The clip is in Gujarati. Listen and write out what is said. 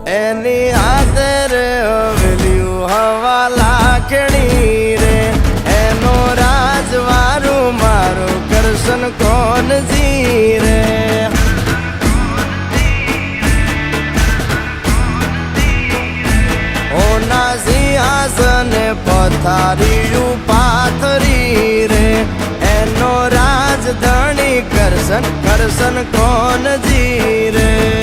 એની હાથે રે હવેલ્યું હવા લાખણી રે એનો રાજવારું મારું કરશન કોણ જી રે ઓના સિંહાસને પથારીયું પાથરી રે એનો રાજધણી કરશન કરશન કોણ જી રે